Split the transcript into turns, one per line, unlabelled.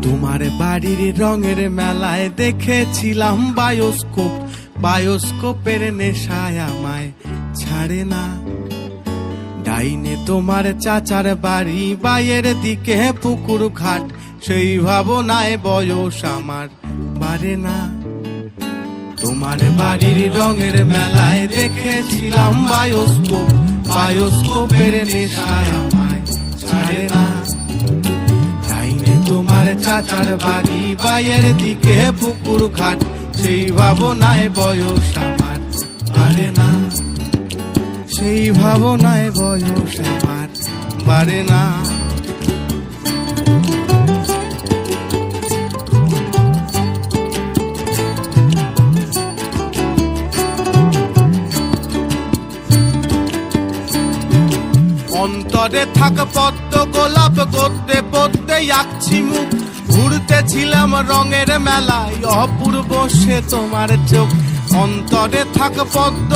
তোমার বাড়ির রঙের মেলায় দেখেছিলাম বায়োস্কোপ, বায়োস্কোপের নেশায় আমায় ছাড়ে না। ডাইনে তোমার চাচার বাড়ি, বাইয়ের দিকে পুকুর ঘাট, সেই ভাবনায় বয়স আমার বাড়ে না। তোমার বাড়ির রঙের মেলায় দেখেছিলাম বায়োস্কোপ, বায়োস্কোপের নেশায় আমায় ছাড়ে না। ডাইনে তোমার চাচার বাড়ি, বাইয়ের দিকে পুকুর ঘাট, সেই ভাবনায় বয়স আমার বাড়ে না। সেই ভাবনায় বয়স আমার বাড়ে না। অন্তরে থাক পদ্ম গোলাপ, গদ্যে পদ্মে আঁকছি মুখ, ঘুরতেছিলাম রঙের মেলায়, অপূর্ব সে তোমার চোখ। অন্তরে থাক পদ্ম